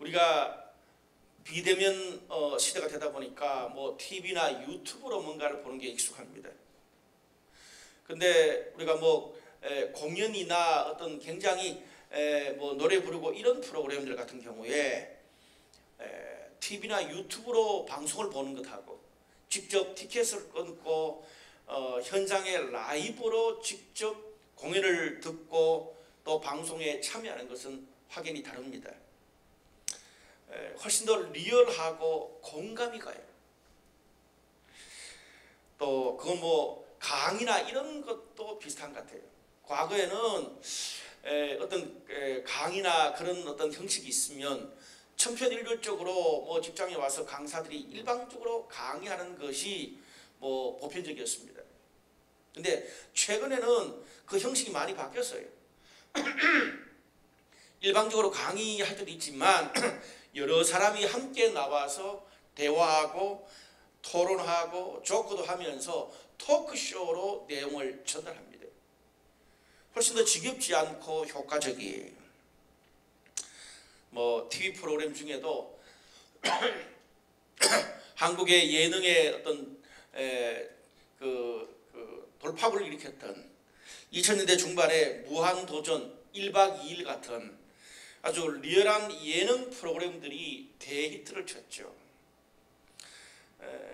우리가 비대면 시대가 되다 보니까 뭐 TV나 유튜브로 뭔가를 보는 게 익숙합니다. 근데 우리가 뭐 공연이나 어떤 굉장히 뭐 노래 부르고 이런 프로그램들 같은 경우에 TV나 유튜브로 방송을 보는 것하고 직접 티켓을 끊고 현장에 라이브로 직접 공연을 듣고 또 방송에 참여하는 것은 확연히 다릅니다. 훨씬 더 리얼하고 공감이 가요. 또 그건 뭐 강의나 이런 것도 비슷한 것 같아요. 과거에는 어떤 강의나 그런 어떤 형식이 있으면 천편일률적으로 뭐 직장에 와서 강사들이 일방적으로 강의하는 것이 뭐 보편적이었습니다. 근데 최근에는 그 형식이 많이 바뀌었어요. 일방적으로 강의할 때도 있지만 여러 사람이 함께 나와서 대화하고 토론하고 조크도 하면서 토크쇼로 내용을 전달합니다. 훨씬 더 지겹지 않고 효과적이에요. 뭐 TV 프로그램 중에도 한국의 예능의 어떤 돌파구를 일으켰던 2000년대 중반의 무한도전 1박 2일 같은 아주 리얼한 예능 프로그램들이 대히트를 쳤죠.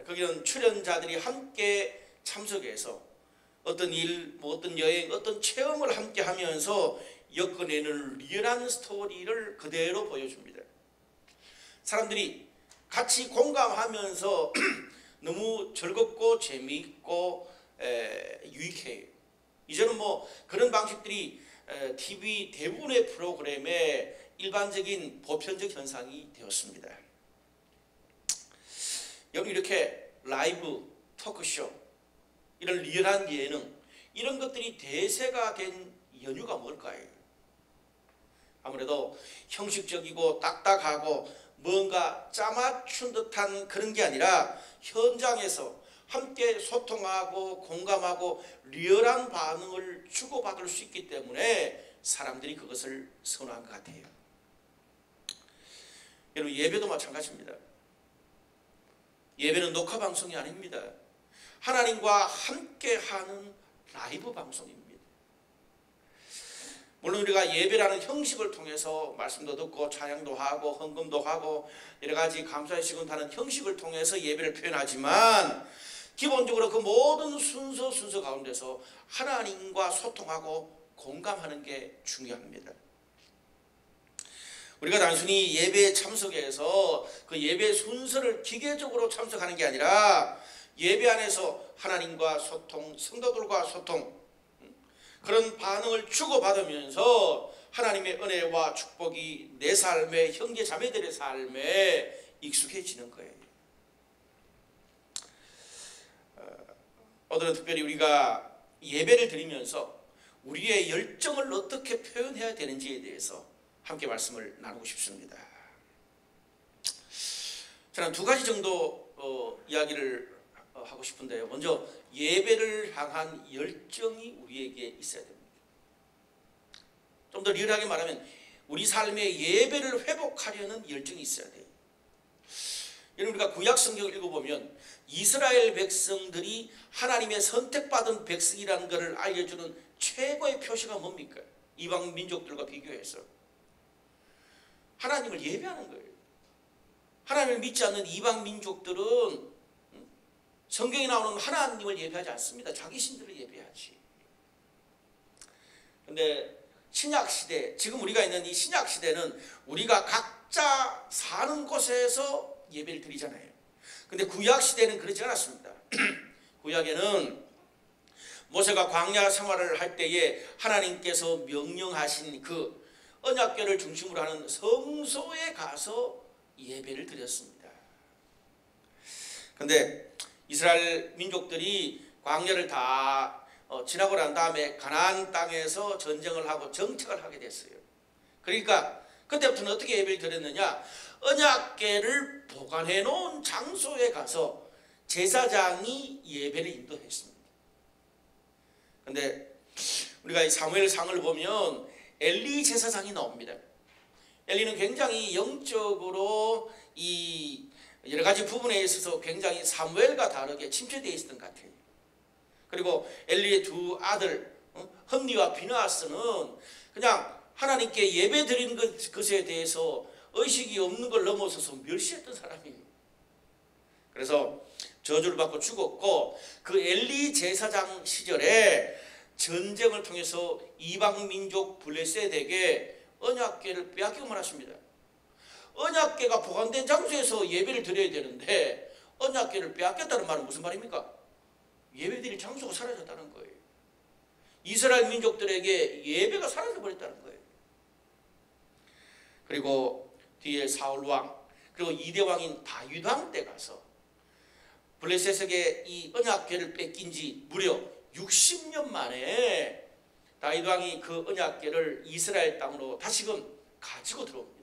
거기는 출연자들이 함께 참석해서 어떤 일, 뭐 어떤 여행, 어떤 체험을 함께 하면서 엮어내는 리얼한 스토리를 그대로 보여줍니다. 사람들이 같이 공감하면서 너무 즐겁고 재미있고 유익해요. 이제는 뭐 그런 방식들이 TV 대부분의 프로그램의 일반적인 보편적 현상이 되었습니다. 여기 이렇게 라이브, 토크쇼, 이런 리얼한 예능, 이런 것들이 대세가 된 이유가 뭘까요? 아무래도 형식적이고 딱딱하고 뭔가 짜맞춘 듯한 그런 게 아니라 현장에서 함께 소통하고 공감하고 리얼한 반응을 주고받을 수 있기 때문에 사람들이 그것을 선호한 것 같아요. 여러분, 예배도 마찬가지입니다. 예배는 녹화 방송이 아닙니다. 하나님과 함께하는 라이브 방송입니다. 물론 우리가 예배라는 형식을 통해서 말씀도 듣고 찬양도 하고 헌금도 하고 여러 가지 감사의 시간도 하는 형식을 통해서 예배를 표현하지만 기본적으로 그 모든 순서 가운데서 하나님과 소통하고 공감하는 게 중요합니다. 우리가 단순히 예배에 참석해서 그 예배 순서를 기계적으로 참석하는 게 아니라 예배 안에서 하나님과 소통, 성도들과 소통, 그런 반응을 주고받으면서 하나님의 은혜와 축복이 내 삶에, 형제 자매들의 삶에 익숙해지는 거예요. 오늘은 특별히 우리가 예배를 드리면서 우리의 열정을 어떻게 표현해야 되는지에 대해서 함께 말씀을 나누고 싶습니다. 저는 두 가지 정도 이야기를 하고 싶은데요. 먼저 예배를 향한 열정이 우리에게 있어야 됩니다. 좀 더 리얼하게 말하면 우리 삶의 예배를 회복하려는 열정이 있어야 돼요. 여러분, 우리가 구약 성경을 읽어보면 이스라엘 백성들이 하나님의 선택받은 백성이라는 것을 알려주는 최고의 표시가 뭡니까? 이방 민족들과 비교해서 하나님을 예배하는 거예요. 하나님을 믿지 않는 이방 민족들은 성경에 나오는 하나님을 예배하지 않습니다. 자기 신들을 예배하지. 그런데 신약시대, 지금 우리가 있는 이 신약시대는 우리가 각자 사는 곳에서 예배를 드리잖아요. 근데 구약시대는 그렇지 않았습니다. 구약에는 모세가 광야 생활을 할 때에 하나님께서 명령하신 그 언약궤를 중심으로 하는 성소에 가서 예배를 드렸습니다. 그런데 이스라엘 민족들이 광야를 다 지나고 난 다음에 가나안 땅에서 전쟁을 하고 정착을 하게 됐어요. 그러니까 그때부터는 어떻게 예배를 드렸느냐? 언약궤를 보관해 놓은 장소에 가서 제사장이 예배를 인도했습니다. 그런데 우리가 이 사무엘상을 보면 엘리 제사장이 나옵니다. 엘리는 굉장히 영적으로 이 여러 가지 부분에 있어서 굉장히 사무엘과 다르게 침체되어 있었던 것 같아요. 그리고 엘리의 두 아들 흠니와 비느하스는 그냥 하나님께 예배 드리는 것에 대해서 의식이 없는 걸 넘어서서 멸시했던 사람이에요. 그래서 저주를 받고 죽었고, 그 엘리 제사장 시절에 전쟁을 통해서 이방 민족 블레셋에게 언약궤를 빼앗기고만 하십니다. 언약궤가 보관된 장소에서 예배를 드려야 되는데 언약궤를 빼앗겼다는 말은 무슨 말입니까? 예배드릴 장소가 사라졌다는 거예요. 이스라엘 민족들에게 예배가 사라져버렸다는 거예요. 그리고 뒤에 사울왕, 그리고 2대 왕인 다윗왕 때 가서 블레셋에게 이 언약궤를 뺏긴 지 무려 60년 만에 다윗왕이 그 언약궤를 이스라엘 땅으로 다시금 가지고 들어옵니다.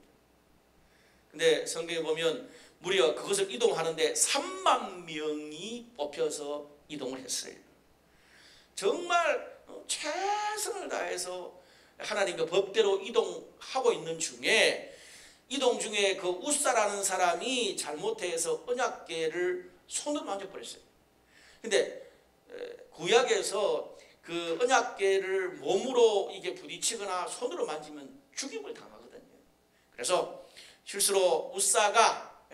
근데 성경에 보면 무려 그것을 이동하는데 3만 명이 뽑혀서 이동을 했어요. 정말 최선을 다해서 하나님의 법대로 이동하고 있는 중에, 이동 중에 그 우사라는 사람이 잘못해서 언약궤를 손으로 만져버렸어요. 근데 구약에서 그 언약궤를 몸으로 이게 부딪히거나 손으로 만지면 죽임을 당하거든요. 그래서 실수로 우사가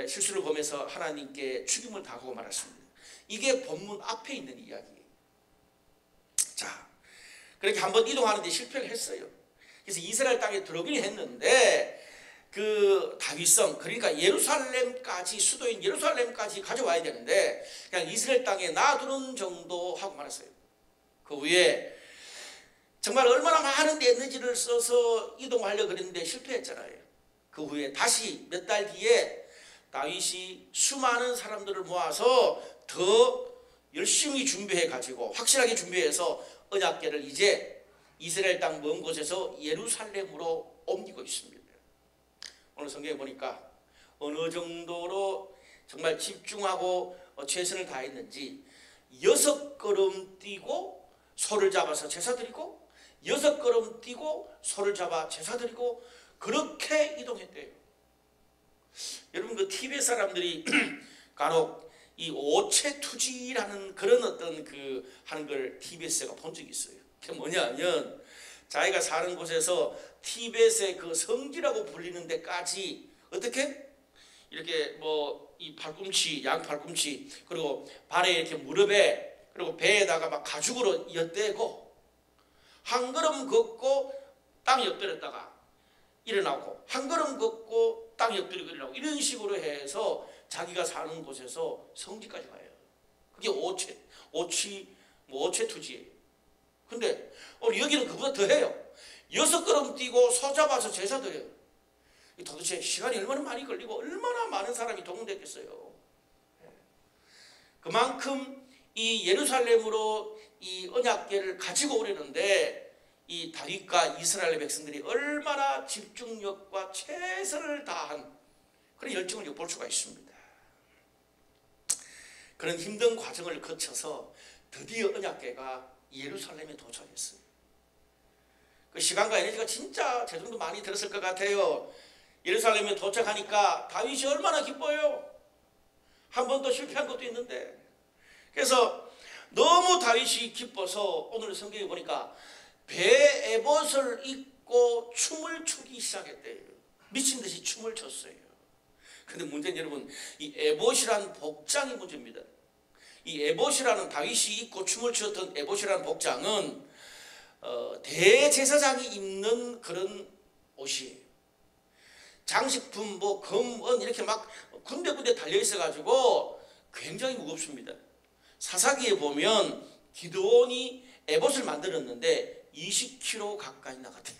실수를 범해서 하나님께 죽임을 당하고 말았습니다. 이게 본문 앞에 있는 이야기예요. 자, 그렇게 한번 이동하는데 실패를 했어요. 그래서 이스라엘 땅에 들어오긴 했는데 그 다윗성, 그러니까 예루살렘까지, 수도인 예루살렘까지 가져와야 되는데 그냥 이스라엘 땅에 놔두는 정도 하고 말았어요. 그 후에 정말 얼마나 많은 에너지를 써서 이동하려고 그랬는데 실패했잖아요. 그 후에 다시 몇 달 뒤에 다윗이 수많은 사람들을 모아서 더 열심히 준비해 가지고 확실하게 준비해서 언약궤를 이제 이스라엘 땅 먼 곳에서 예루살렘으로 옮기고 있습니다. 오늘 성경에 보니까 어느 정도로 정말 집중하고 최선을 다했는지 6걸음 뛰고 소를 잡아서 제사 드리고 6걸음 뛰고 소를 잡아 제사 드리고 그렇게 이동했대요. 여러분 그 티베트 사람들이 간혹 이 오체투지라는 그런 어떤 그 하는 걸 티베트가 본 적이 있어요. 그게 뭐냐면 자기가 사는 곳에서 티베트의 그 성지라고 불리는 데까지 어떻게 이렇게 뭐 이 팔꿈치, 양 팔꿈치, 그리고 발에 이렇게 무릎에, 그리고 배에다가 막 가죽으로 엿대고 한 걸음 걷고 땅 엿들였다가 일어나고 한 걸음 걷고 땅 엿들이고 일어나고 이런 식으로 해서 자기가 사는 곳에서 성지까지 가요. 그게 오체투지예요. 근데 여기는 그보다 더 해요. 6걸음 뛰고 소 잡아서 제사 드려요. 도대체 시간이 얼마나 많이 걸리고 얼마나 많은 사람이 동원됐겠어요. 그만큼 이 예루살렘으로 이 언약궤를 가지고 오려는데 이 다윗과 이스라엘 백성들이 얼마나 집중력과 최선을 다한 그런 열정을 엿볼 수가 있습니다. 그런 힘든 과정을 거쳐서 드디어 언약궤가 예루살렘에 도착했어요. 그 시간과 에너지가 진짜 제 정도 많이 들었을 것 같아요. 예루살렘에 도착하니까 다윗이 얼마나 기뻐요. 한 번 더 실패한 것도 있는데. 그래서 너무 다윗이 기뻐서 오늘 성경에 보니까 배 에봇을 입고 춤을 추기 시작했대요. 미친 듯이 춤을 췄어요. 근데 문제는 여러분, 이 에봇이라는 복장이 문제입니다. 이 에봇이라는 다윗이 입고 춤을 추었던 에봇이라는 복장은 대제사장이 입는 그런 옷이에요. 장식품, 뭐 금, 은 이렇게 막 군데군데 달려 있어가지고 굉장히 무겁습니다. 사사기에 보면 기드온이 에봇을 만들었는데 20kg 가까이 나갔대요.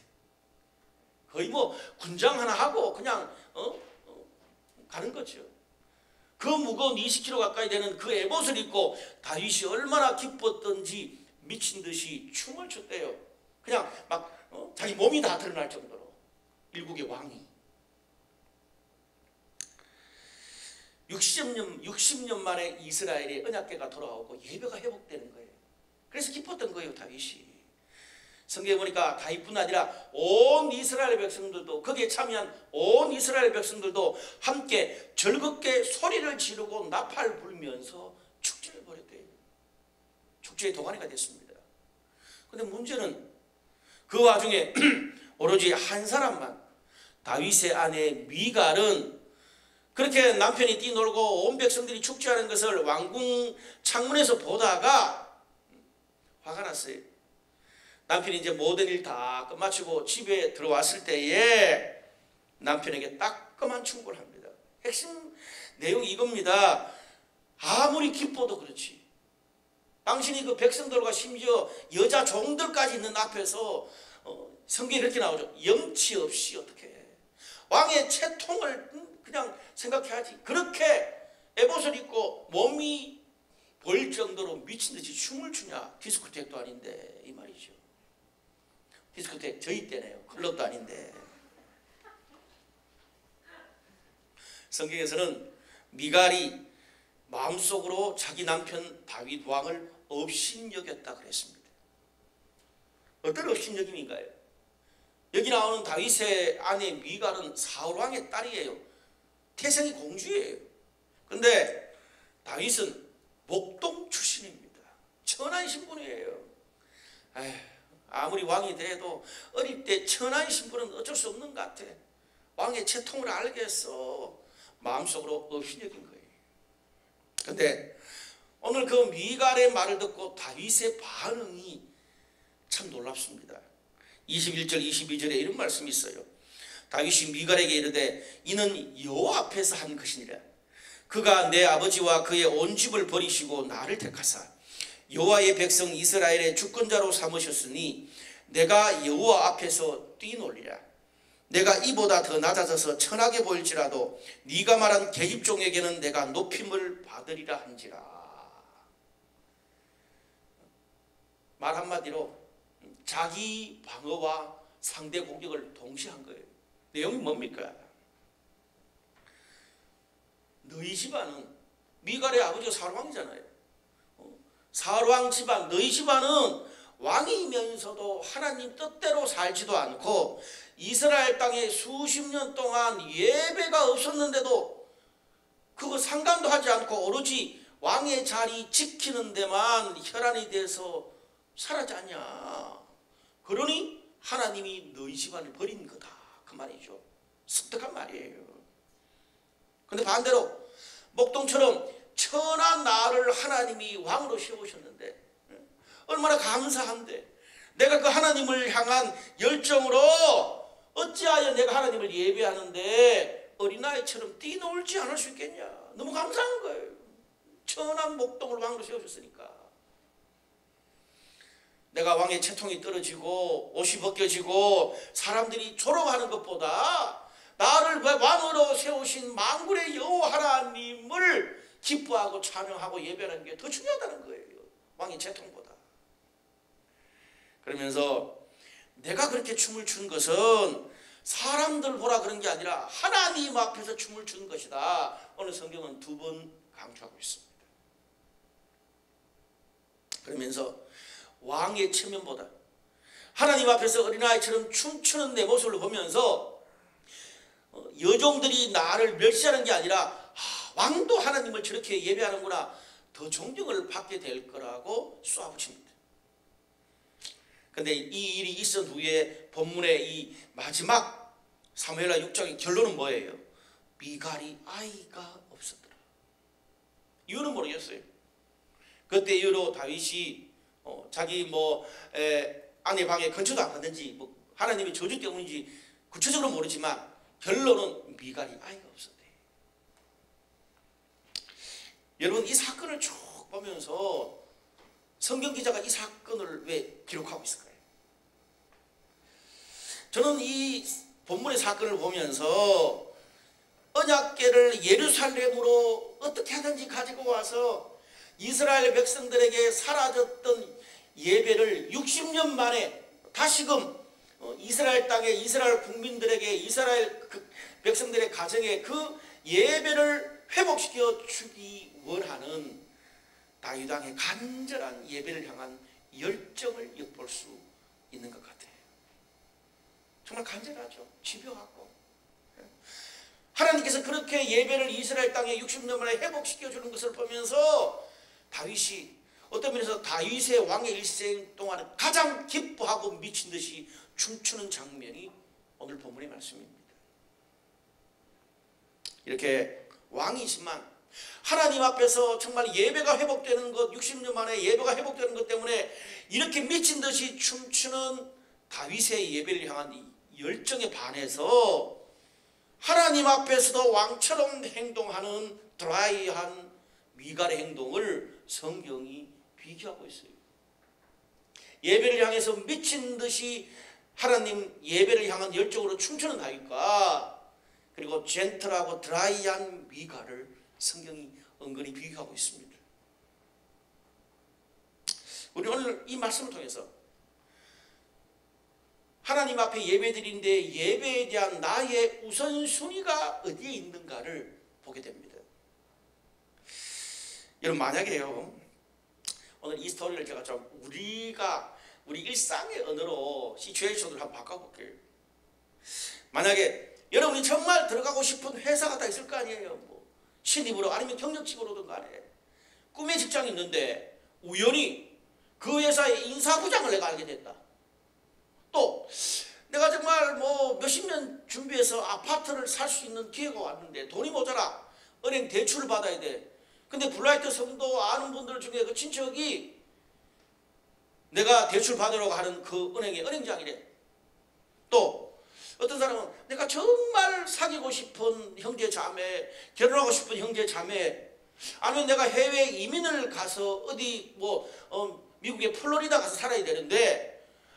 거의 뭐 군장 하나 하고 그냥 가는 거죠. 그 무거운 20kg 가까이 되는 그 에봇을 입고 다윗이 얼마나 기뻤던지 미친 듯이 춤을 췄대요. 그냥 막 자기 몸이 다 드러날 정도로. 일국의 왕이 60년 만에 이스라엘의 언약궤가 돌아오고 예배가 회복되는 거예요. 그래서 기뻤던 거예요, 다윗이. 성경에 보니까 다윗뿐 아니라 온 이스라엘 백성들도, 거기에 참여한 온 이스라엘 백성들도 함께 즐겁게 소리를 지르고 나팔 불면서 축제를 벌였대요. 축제의 동아리가 됐습니다. 그런데 문제는 그 와중에 오로지 한 사람만, 다윗의 아내 미갈은 그렇게 남편이 뛰놀고 온 백성들이 축제하는 것을 왕궁 창문에서 보다가 화가 났어요. 남편이 이제 모든 일 다 끝마치고 집에 들어왔을 때에 남편에게 따끔한 충고를 합니다. 핵심 내용이 이겁니다. 아무리 기뻐도 그렇지, 당신이 그 백성들과 심지어 여자 종들까지 있는 앞에서 성경에 이렇게 나오죠. 염치 없이 어떻게 왕의 채통을 그냥 생각해야지, 그렇게 에봇을 입고 몸이 벌 정도로 미친듯이 춤을 추냐. 디스코텍도 아닌데 이 말이죠. 디스코텍 저희 때네요. 클럽도 아닌데. 성경에서는 미갈이 마음속으로 자기 남편 다윗 왕을 업신여겼다 그랬습니다. 어떤 업신여김인가요? 여기 나오는 다윗의 아내 미갈은 사울 왕의 딸이에요. 태생이 공주예요. 그런데 다윗은 목동 출신입니다. 천한 신분이에요. 아무리 왕이 돼도 어릴 때 천한 신분은 어쩔 수 없는 것 같아. 왕의 채통을 알겠어. 마음속으로 업신여긴 거예요. 그런데 오늘 그 미갈의 말을 듣고 다윗의 반응이 참 놀랍습니다. 21절 22절에 이런 말씀이 있어요. 다윗이 미갈에게 이르되 이는 여호와 앞에서 한 것이니라. 그가 내 아버지와 그의 온 집을 버리시고 나를 택하사 여호와의 백성 이스라엘의 주권자로 삼으셨으니 내가 여호와 앞에서 뛰놀리라. 내가 이보다 더 낮아져서 천하게 보일지라도 네가 말한 계집종에게는 내가 높임을 받으리라 한지라. 말 한마디로 자기 방어와 상대 공격을 동시에 한 거예요. 내용이 뭡니까? 너희 집안은, 미갈의 아버지가 사울왕이잖아요. 사울왕 집안, 너희 집안은 왕이면서도 하나님 뜻대로 살지도 않고 이스라엘 땅에 수십 년 동안 예배가 없었는데도 그거 상관도 하지 않고 오로지 왕의 자리 지키는 데만 혈안이 돼서 살았지 않냐. 그러니 하나님이 너희 집안을 버린 거다, 그 말이죠. 습득한 말이에요. 근데 반대로 목동처럼 천한 나를 하나님이 왕으로 세우셨는데 얼마나 감사한데, 내가 그 하나님을 향한 열정으로 어찌하여 내가 하나님을 예배하는데 어린아이처럼 뛰놀지 않을 수 있겠냐. 너무 감사한 거예요. 천한 목동을 왕으로 세우셨으니까. 내가 왕의 채통이 떨어지고 옷이 벗겨지고 사람들이 조롱하는 것보다 나를 왕으로 세우신 만군의 여호와 하나님을 기뻐하고 찬양하고 예배하는 게 더 중요하다는 거예요. 왕의 채통보다. 그러면서 내가 그렇게 춤을 추는 것은 사람들 보라 그런 게 아니라 하나님 앞에서 춤을 추는 것이다. 오늘 성경은 두 번 강조하고 있습니다. 그러면서 왕의 체면보다 하나님 앞에서 어린아이처럼 춤추는 내 모습을 보면서 여종들이 나를 멸시하는 게 아니라 왕도 하나님을 저렇게 예배하는구나, 더 존경을 받게 될 거라고 쏘아붙입니다. 그런데 이 일이 있은 후에 본문의 이 마지막 사무엘하 6장의 결론은 뭐예요? 미갈이 아이가 없었더라. 이유는 모르겠어요. 그때 이후로 다윗이 자기 아내 방에 근처도 안 갔는지 하나님의 저주 때문인지 구체적으로 모르지만 결론은 미갈이 아이가 없었대. 여러분, 이 사건을 쭉 보면서 성경 기자가 이 사건을 왜 기록하고 있을까요? 저는 이 본문의 사건을 보면서 언약궤를 예루살렘으로 어떻게 하든지 가지고 와서 이스라엘 백성들에게 사라졌던 예배를 60년 만에 다시금 이스라엘 땅에 이스라엘 국민들에게 이스라엘 백성들의 가정에 그 예배를 회복시켜 주기 원하는 다윗 왕의 간절한 예배를 향한 열정을 엿볼 수 있는 것 같아요. 간절하죠. 집요하고. 하나님께서 그렇게 예배를 이스라엘 땅에 60년 만에 회복시켜 주는 것을 보면서 다윗이 어떤 면에서 다윗의 왕의 일생 동안 가장 기뻐하고 미친 듯이 춤추는 장면이 오늘 본문의 말씀입니다. 이렇게 왕이지만 하나님 앞에서 정말 예배가 회복되는 것, 60년 만에 예배가 회복되는 것 때문에 이렇게 미친 듯이 춤추는 다윗의 예배를 향한 이 열정에 반해서 하나님 앞에서도 왕처럼 행동하는 드라이한 미갈의 행동을 성경이 비교하고 있어요. 예배를 향해서 미친 듯이 하나님 예배를 향한 열정으로 춤추는 다윗과 그리고 젠틀하고 드라이한 미갈을 성경이 은근히 비교하고 있습니다. 우리 오늘 이 말씀을 통해서 하나님 앞에 예배드리는데 예배에 대한 나의 우선순위가 어디에 있는가를 보게 됩니다. 여러분, 만약에요, 오늘 이 스토리를 제가 좀 우리 일상의 언어로 시츄에이션을 한번 바꿔볼게요. 만약에 여러분이 정말 들어가고 싶은 회사가 다 있을 거 아니에요. 뭐 신입으로 아니면 경력직으로든 간에 꿈의 직장이 있는데 우연히 그 회사의 인사부장을 내가 알게 됐다. 또 내가 정말 뭐 몇십 년 준비해서 아파트를 살 수 있는 기회가 왔는데 돈이 모자라 은행 대출을 받아야 돼. 근데 블라이트 성도 아는 분들 중에 그 친척이 내가 대출 받으려고 하는 그 은행의 은행장이래. 또 어떤 사람은 내가 정말 사귀고 싶은 형제 자매, 결혼하고 싶은 형제 자매, 아니면 내가 해외 이민을 가서 어디 미국의 플로리다 가서 살아야 되는데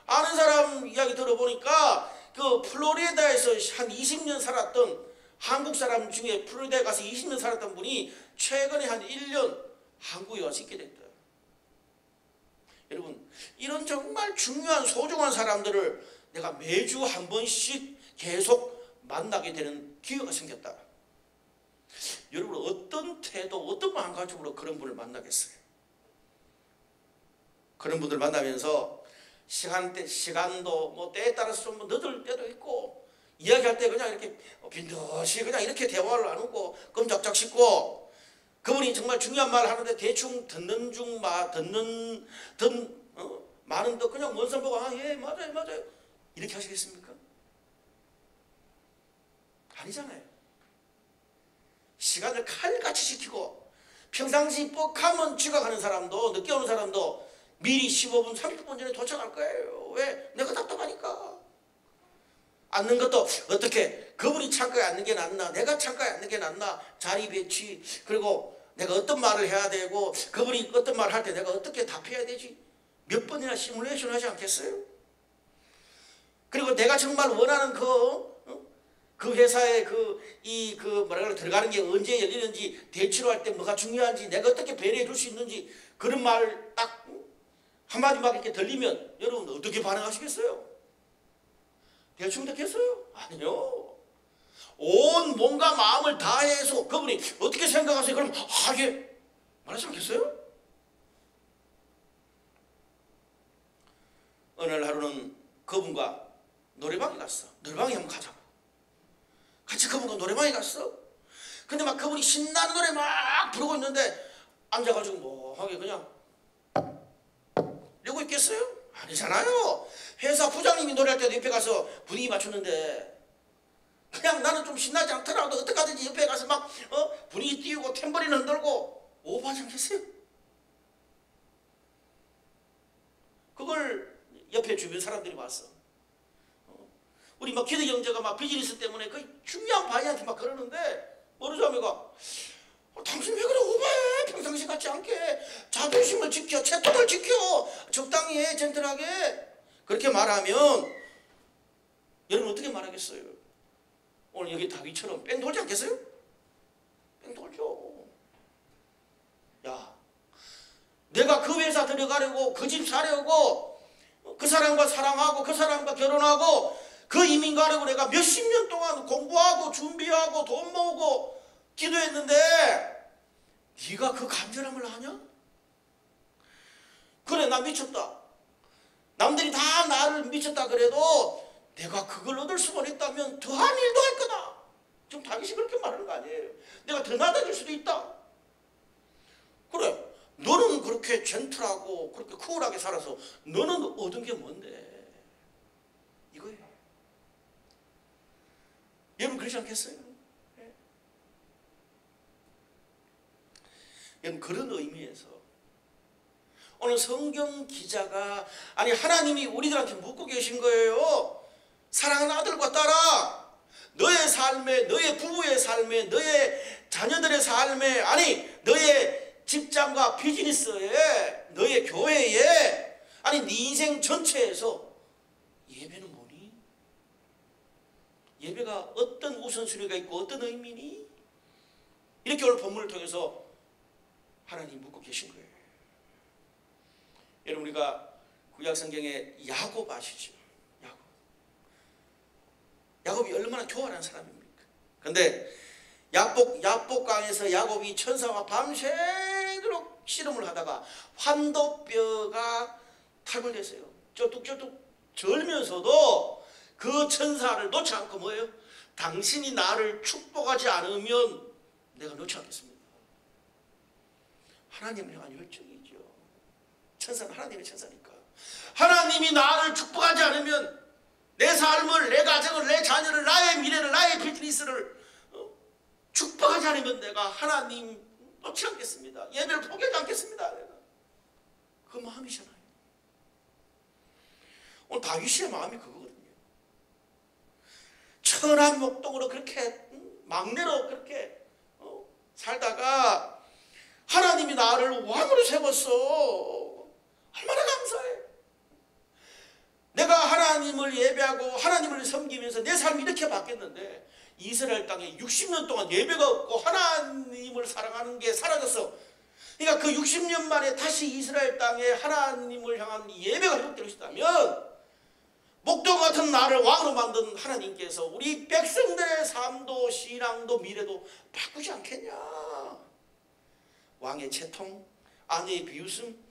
아는 사람 이야기 들어보니까 그 플로리다에서 한 20년 살았던 한국 사람 중에 플로리다에 가서 20년 살았던 분이 최근에 한 1년 한국에 와서 있게 됐다. 여러분, 이런 정말 중요한 소중한 사람들을 내가 매주 한 번씩 계속 만나게 되는 기회가 생겼다. 여러분, 어떤 태도, 어떤 마음가짐으로 그런 분을 만나겠어요? 그런 분들 만나면서 시간도 뭐 때에 따라서 좀 늦을 때도 있고 이야기할 때 그냥 이렇게 빈듯이 그냥 이렇게 대화를 나누고 끔짝짝 씹고 그분이 정말 중요한 말을 하는데 대충 듣는 중 많은 더 그냥 원선 보고 예 맞아요 이렇게 하시겠습니까? 아니잖아요. 시간을 칼같이 지키고 평상시 뻑하면 지각하는 사람도 늦게 오는 사람도 미리 15분 30분 전에 도착할 거예요. 왜? 내가 답답하니까. 앉는 것도 어떻게 그분이 창가에 앉는 게 낫나 내가 창가에 앉는 게 낫나 자리 배치 그리고 내가 어떤 말을 해야 되고 그분이 어떤 말을 할 때 내가 어떻게 답해야 되지 몇 번이나 시뮬레이션 하지 않겠어요? 그리고 내가 정말 원하는 그 회사에 들어가는 게 언제 열리는지 대치로 할 때 뭐가 중요한지 내가 어떻게 배려해 줄 수 있는지 그런 말 딱 한마디만 이렇게 들리면 여러분 어떻게 반응하시겠어요? 대충 듣겠어요? 아니요. 온 몸과 마음을 다해서 그분이 어떻게 생각하세요? 그럼 하게 말하지 않겠어요? 어느 하루는 그분과 노래방에 갔어. 노래방에 한번 가자고. 같이 그분과 노래방에 갔어. 근데 막 그분이 신나는 노래 막 부르고 있는데 앉아가지고 뭐하게 그냥 이러고 있겠어요? 아니잖아요. 회사 부장님이 노래할 때도 옆에 가서 분위기 맞추는데 그냥 나는 좀 신나지 않더라도 어떡하든지 옆에 가서 막 분위기 띄우고 탬버린 흔들고 오버하지 않겠어요? 그걸 옆에 주변 사람들이 봤어. 우리 막 기대 형제가 막 비즈니스 때문에 그 중요한 바이한테 막 그러는데 모르자매가 당신 왜 그래 오버해 평상시 같지 않게 자존심을 지켜 채통을 지켜 적당히 해 젠틀하게 그렇게 말하면 여러분 어떻게 말하겠어요? 오늘 여기 다윗처럼 뺑 돌지 않겠어요? 뺑 돌죠. 야 내가 그 회사 들어가려고 그 집 사려고 그 사람과 사랑하고 그 사람과 결혼하고 그 이민 가려고 내가 몇십 년 동안 공부하고 준비하고 돈 모으고 기도했는데 네가 그 간절함을 하냐? 그래 나 미쳤다. 남들이 다 나를 미쳤다 그래도 내가 그걸 얻을 수만 있다면 더한 일도 할 거다. 지금 다윗이 그렇게 말하는 거 아니에요. 내가 더 나아질 수도 있다. 그래, 너는 그렇게 젠틀하고 그렇게 쿨하게 살아서 너는 얻은 게 뭔데? 이거예요. 여러분 그렇지 않겠어요? 네. 여러분 그런 의미에서 오늘 성경 기자가 아니 하나님이 우리들한테 묻고 계신 거예요. 사랑하는 아들과 딸아, 너의 삶에, 너의 부부의 삶에, 너의 자녀들의 삶에, 아니 너의 직장과 비즈니스에, 너의 교회에, 아니 네 인생 전체에서 예배는 뭐니? 예배가 어떤 우선순위가 있고 어떤 의미니? 이렇게 오늘 본문을 통해서 하나님 묻고 계신 거예요. 여러분 우리가 구약성경에 야곱 아시죠? 야곱이 얼마나 교활한 사람입니까? 근데 야복강에서 야곱이 천사와 밤새도록 씨름을 하다가 환도뼈가 탈골됐어요. 쩌뚝쩌뚝 절면서도 그 천사를 놓지 않고 뭐예요? 당신이 나를 축복하지 않으면 내가 놓지 않겠습니다. 하나님을 향한 열정이죠. 천사는 하나님의 천사니까. 하나님이 나를 축복하지 않으면 내 삶을, 내 가정을, 내 자녀를, 나의 미래를, 나의 비즈니스를 축복하지 않으면 내가 하나님 놓지 않겠습니다. 예배를 포기하지 않겠습니다. 내가. 그 마음이잖아요. 오늘 다윗의 마음이 그거거든요. 천한 목동으로 그렇게 막내로 그렇게 살다가 하나님이 나를 왕으로 세웠어. 얼마나 감사해. 내가 하나님을 예배하고 하나님을 섬기면서 내 삶이 이렇게 바뀌었는데 이스라엘 땅에 60년 동안 예배가 없고 하나님을 사랑하는 게 사라졌어. 그러니까 그 60년 만에 다시 이스라엘 땅에 하나님을 향한 예배가 회복되고 있다면 목동 같은 나를 왕으로 만든 하나님께서 우리 백성들의 삶도 신앙도 미래도 바꾸지 않겠냐. 왕의 채통, 아내의 비웃음,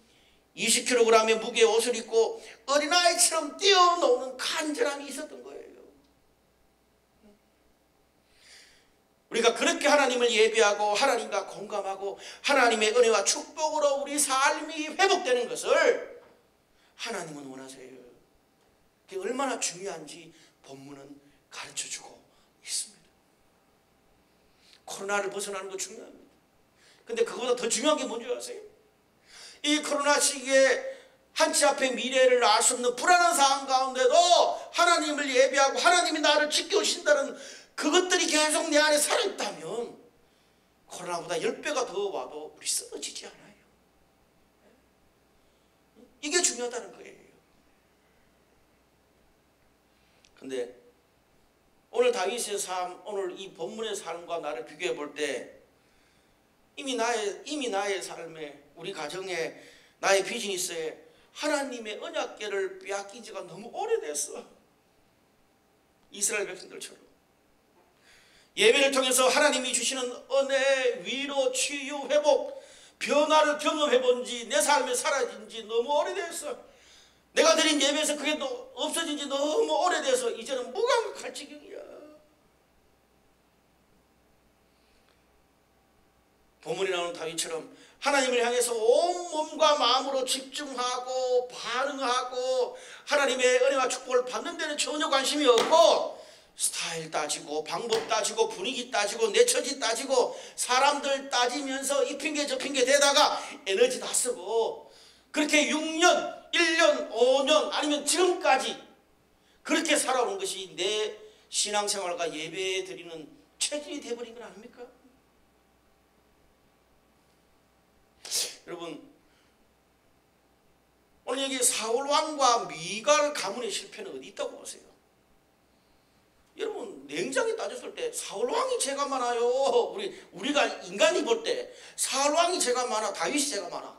20kg의 무게의 옷을 입고 어린아이처럼 뛰어노는 간절함이 있었던 거예요. 우리가 그렇게 하나님을 예배하고 하나님과 공감하고 하나님의 은혜와 축복으로 우리 삶이 회복되는 것을 하나님은 원하세요. 그게 얼마나 중요한지 본문은 가르쳐주고 있습니다. 코로나를 벗어나는 거 중요합니다. 근데 그거보다 더 중요한 게 뭔지 아세요? 이 코로나 시기에 한치 앞의 미래를 알 수 없는 불안한 상황 가운데도 하나님을 예배하고 하나님이 나를 지켜주신다는 그것들이 계속 내 안에 살아있다면 코로나보다 10배가 더 와도 우리 쓰러지지 않아요. 이게 중요하다는 거예요. 근데 오늘 다윗의 삶, 오늘 이 본문의 삶과 나를 비교해 볼 때 이미 나의 삶에, 우리 가정에, 나의 비즈니스에 하나님의 언약궤를 빼앗긴 지가 너무 오래됐어. 이스라엘 백성들처럼. 예배를 통해서 하나님이 주시는 은혜, 위로, 치유, 회복, 변화를 경험해 본 지, 내 삶에 사라진 지 너무 오래됐어. 내가 드린 예배에서 그게 없어진 지 너무 오래돼서 이제는 무감각할 지경이야. 본문에 나오는 다윗처럼 하나님을 향해서 온 몸과 마음으로 집중하고 반응하고 하나님의 은혜와 축복을 받는 데는 전혀 관심이 없고 스타일 따지고 방법 따지고 분위기 따지고 내 처지 따지고 사람들 따지면서 이 핑계 저 핑계 대다가 에너지 다 쓰고 그렇게 6년, 1년, 5년 아니면 지금까지 그렇게 살아오는 것이 내 신앙생활과 예배 드리는 체질이 되어버린 건 아닙니까? 여러분 오늘 여기 사울왕과 미갈 가문의 실패는 어디 있다고 보세요? 여러분 냉정히 따졌을 때 사울왕이 죄가 많아요. 우리가 인간이 볼 때 사울왕이 죄가 많아, 다윗이 죄가 많아.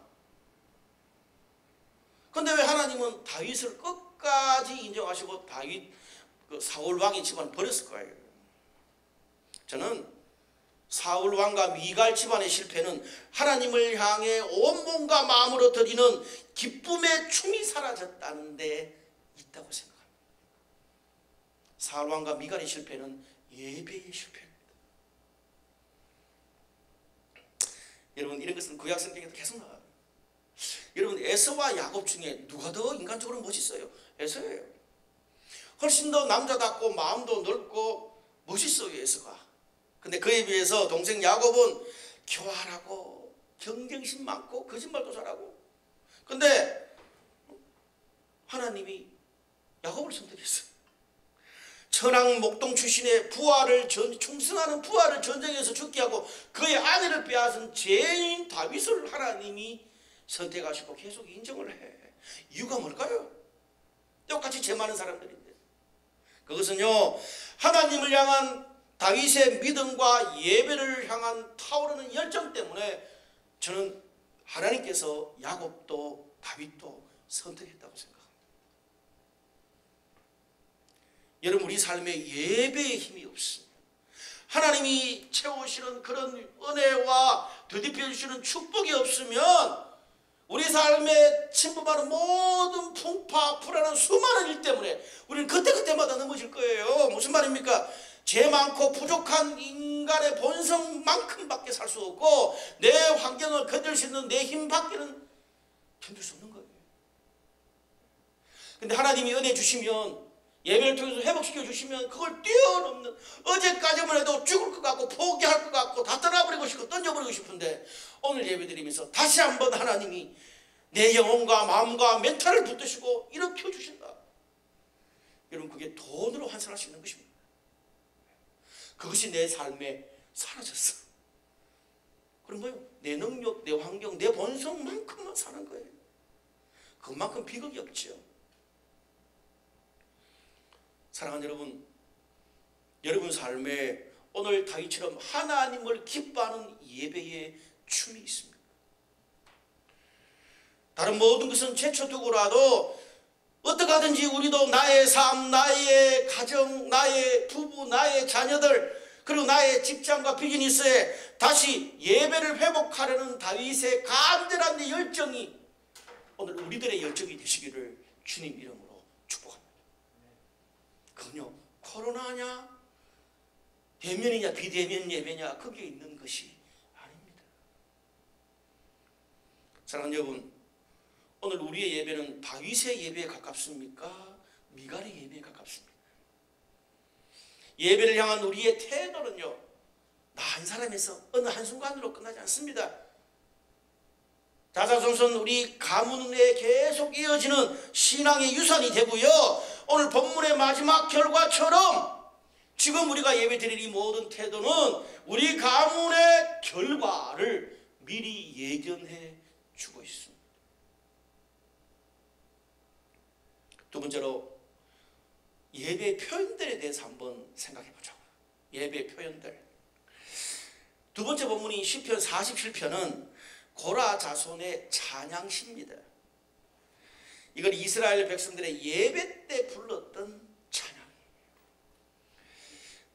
근데 왜 하나님은 다윗을 끝까지 인정하시고 사울왕의 집안을 버렸을 거예요? 저는 사울왕과 미갈 집안의 실패는 하나님을 향해 온 몸과 마음으로 드리는 기쁨의 춤이 사라졌다는 데 있다고 생각합니다. 사울왕과 미갈의 실패는 예배의 실패입니다. 여러분, 이런 것은 구약 성경에도 계속 나와요. 여러분, 에서와 야곱 중에 누가 더 인간적으로 멋있어요? 에서예요. 훨씬 더 남자답고 마음도 넓고 멋있어요, 에서가. 근데 그에 비해서 동생 야곱은 교활하고 경쟁심 많고 거짓말도 잘하고. 근데 하나님이 야곱을 선택했어요. 천황 목동 출신의 부하를 충성하는 부하를 전쟁에서 죽게 하고 그의 아내를 빼앗은 죄인 다윗을 하나님이 선택하시고 계속 인정을 해. 이유가 뭘까요? 똑같이 죄 많은 사람들인데. 그것은요, 하나님을 향한 다윗의 믿음과 예배를 향한 타오르는 열정 때문에 저는 하나님께서 야곱도 다윗도 선택했다고 생각합니다. 여러분, 우리 삶에 예배의 힘이 없습니다. 하나님이 채우시는 그런 은혜와 되돌려 주시는 축복이 없으면 우리 삶에 침범하는 모든 풍파, 불안한 수많은 일 때문에 우리는 그때그때마다 넘어질 거예요. 무슨 말입니까? 죄 많고 부족한 인간의 본성만큼밖에 살 수 없고 내 환경을 견딜 수 있는 내 힘밖에는 견딜 수 없는 거예요. 근데 하나님이 은혜 주시면, 예배를 통해서 회복시켜 주시면 그걸 뛰어넘는, 어제까지만 해도 죽을 것 같고 포기할 것 같고 다 떠나버리고 싶고 던져버리고 싶은데 오늘 예배드리면서 다시 한번 하나님이 내 영혼과 마음과 멘탈을 붙드시고 일으켜 주신다. 여러분, 그게 돈으로 환산할 수 있는 것입니다. 그것이 내 삶에 사라졌어. 그런 거예요. 내 능력, 내 환경, 내 본성만큼만 사는 거예요. 그만큼 비극이 없죠. 사랑하는 여러분, 여러분 삶에 오늘 다윗처럼 하나님을 기뻐하는 예배의 춤이 있습니다. 다른 모든 것은 제쳐두고라도 어떻게 하든지 우리도 나의 삶, 나의 가정, 나의 부부, 나의 자녀들, 그리고 나의 직장과 비즈니스에 다시 예배를 회복하려는 다윗의 간절한 열정이 오늘 우리들의 열정이 되시기를 주님 이름으로 축복합니다. 그건요, 코로나냐 대면이냐 비대면 예배냐 거기에 있는 것이 아닙니다. 사랑하는 여러분, 오늘 우리의 예배는 다윗의 예배에 가깝습니까? 미갈의 예배에 가깝습니까? 예배를 향한 우리의 태도는요, 나 한 사람에서 어느 한순간으로 끝나지 않습니다. 자자손손 우리 가문에 계속 이어지는 신앙의 유산이 되고요, 오늘 본문의 마지막 결과처럼 지금 우리가 예배드릴 이 모든 태도는 우리 가문의 결과를 미리 예견해 주고 있습니다. 두 번째로 예배의 표현들에 대해서 한번 생각해 보자고요. 예배의 표현들. 두 번째 본문인 시편 47편은 고라 자손의 찬양시입니다. 이건 이스라엘 백성들의 예배 때 불렀던 찬양이에요.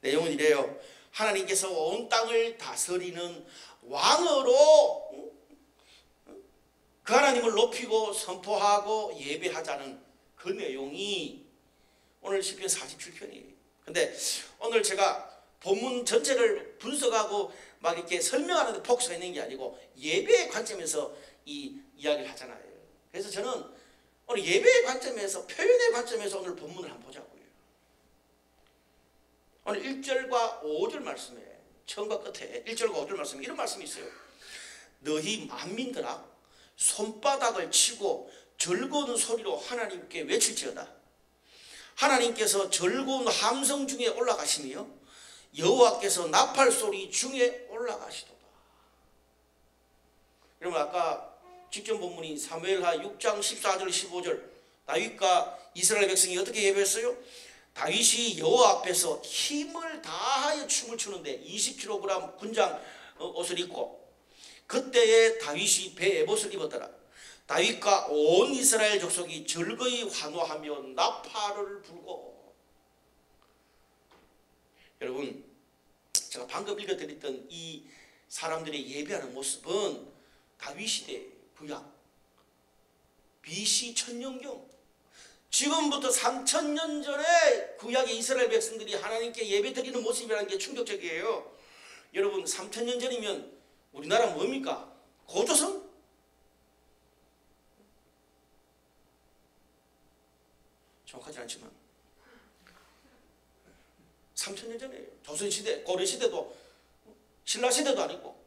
내용은 이래요. 하나님께서 온 땅을 다스리는 왕으로 그 하나님을 높이고 선포하고 예배하자는 그 내용이 오늘 시편 47편이에요. 근데 오늘 제가 본문 전체를 분석하고 막 이렇게 설명하는데 포커스가 있는 게 아니고 예배의 관점에서 이 이야기를 하잖아요. 그래서 저는 오늘 예배의 관점에서, 표현의 관점에서 오늘 본문을 한번 보자고요. 오늘 1절과 5절 말씀에, 처음과 끝에 1절과 5절 말씀에 이런 말씀이 있어요. 너희 만민들아 손바닥을 치고 즐거운 소리로 하나님께 외칠지어다. 하나님께서 즐거운 함성 중에 올라가시며 여호와께서 나팔 소리 중에 올라가시도다. 여러분, 아까 직전 본문인 사무엘하 6장 14절 15절 다윗과 이스라엘 백성이 어떻게 예배했어요? 다윗이 여호와 앞에서 힘을 다하여 춤을 추는데 20kg 군장 옷을 입고, 그때에 다윗이 배 에봇을 입었더라. 다윗과 온 이스라엘 족속이 즐거이 환호하며 나팔을 불고. 여러분, 제가 방금 읽어드렸던 이 사람들의 예배하는 모습은 다윗 시대 구약 BC 천년경 지금부터 3000년 전에 구약의 이스라엘 백성들이 하나님께 예배드리는 모습이라는 게 충격적이에요. 여러분 3000년 전이면 우리나라 뭡니까? 고조선? 정확하지 않지만 3000년 전이에요. 조선시대, 고려시대도 신라시대도 아니고.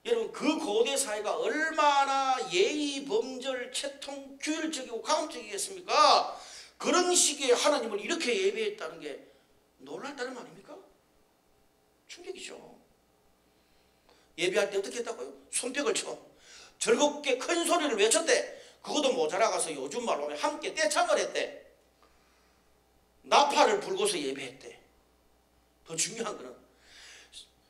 여러분 그 고대 사회가 얼마나 예의, 범절, 채통, 규율적이고 강압적이겠습니까? 그런 시기에 하나님을 이렇게 예배했다는 게 놀랐다는 말입니까? 충격이죠. 예배할 때 어떻게 했다고요? 손뼉을 쳐 즐겁게 큰 소리를 외쳤대. 그것도 모자라가서 요즘 말로 하면 함께 떼창을 했대. 나팔을 불고서 예배했대. 더 중요한 거는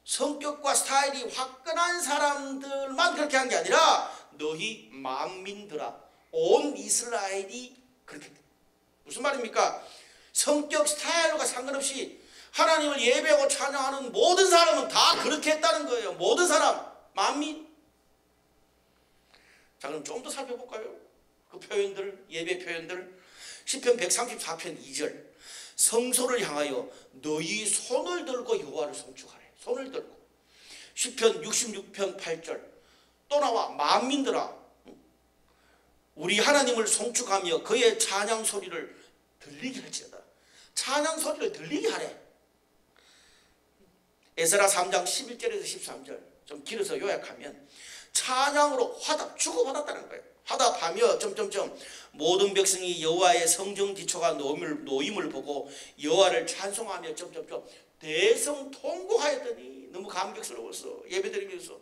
성격과 스타일이 화끈한 사람들만 그렇게 한 게 아니라 너희 만민들아, 온 이스라엘이 그렇게 했대. 무슨 말입니까? 성격 스타일과 상관없이 하나님을 예배하고 찬양하는 모든 사람은 다 그렇게 했다는 거예요. 모든 사람, 만민. 자, 그럼 좀 더 살펴볼까요? 그 표현들, 예배 표현들. 시편 134편 2절. 성소를 향하여 너희 손을 들고 여호와를 송축하래. 손을 들고. 시편 66편 8절. 또 나와 만민들아, 우리 하나님을 송축하며 그의 찬양 소리를 들리게 할지어다. 찬양 소리를 들리게 하래. 에스라 3장 11절에서 13절. 좀 길어서 요약하면 찬양으로 화답 주고받았다는 거예요. 화답하며 모든 백성이 여호와의 성정 기초가 놓임을 보고 여호와를 찬송하며 대성통곡하였더니. 너무 감격스러워서 예배드리면서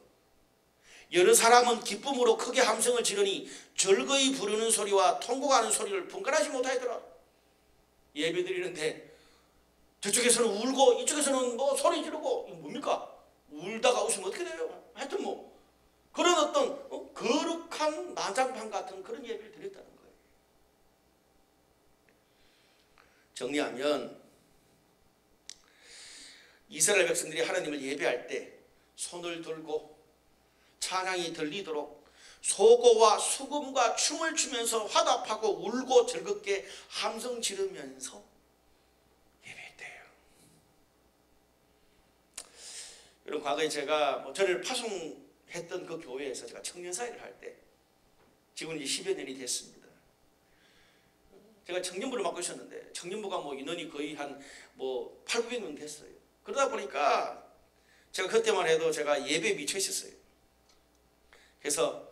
여러 사람은 기쁨으로 크게 함성을 지르니 절거이 부르는 소리와 통곡하는 소리를 분간하지 못하더라. 예배드리는데 저쪽에서는 울고 이쪽에서는 뭐 소리 지르고. 이거 뭡니까? 울다가 웃으면 어떻게 돼요? 하여튼 뭐 그런 어떤 거룩한 난장판 같은 그런 예배를 드렸다는 거예요. 정리하면 이스라엘 백성들이 하나님을 예배할 때 손을 들고 찬양이 들리도록 소고와 수금과 춤을 추면서 화답하고 울고 즐겁게 함성 지르면서 예배했대요. 여러분 과거에 제가 저를 파송했던 그 교회에서 제가 청년사회를 할 때 지금 이제 10여 년이 됐습니다. 제가 청년부를 맡고 있었는데 청년부가 인원이 거의 한 800~900명 됐어요. 그러다 보니까 제가 그때만 해도 제가 예배에 미쳐 있었어요. 그래서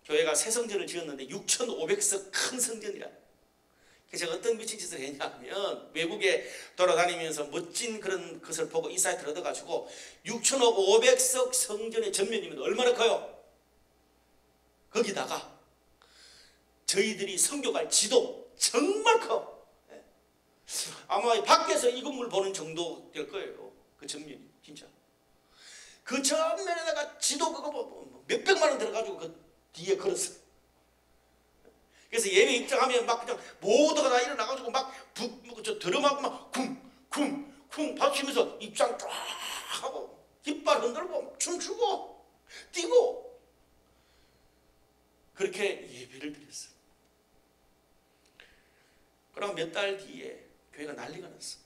교회가 새 성전을 지었는데 6,500석 큰 성전이라. 그래서 제가 어떤 미친 짓을 했냐면 외국에 돌아다니면서 멋진 그런 것을 보고 인사이트를 얻어가지고 6,500석 성전의 전면이면 얼마나 커요? 거기다가 저희들이 선교갈 지도 정말 커. 아마 밖에서 이 건물 보는 정도 될 거예요. 그 전면이 진짜. 그 전면에다가 지도 그거 몇백만 원 들어가지고 그 뒤에 걸었어요. 그래서 예배 입장하면 막 그냥 모두가 다 일어나가지고 막 드럼하고 막 쿵쿵쿵 박치면서 입장 쫙 하고 깃발 흔들고 춤추고 뛰고 그렇게 예배를 드렸어요. 그럼 몇 달 뒤에 교회가 난리가 났어.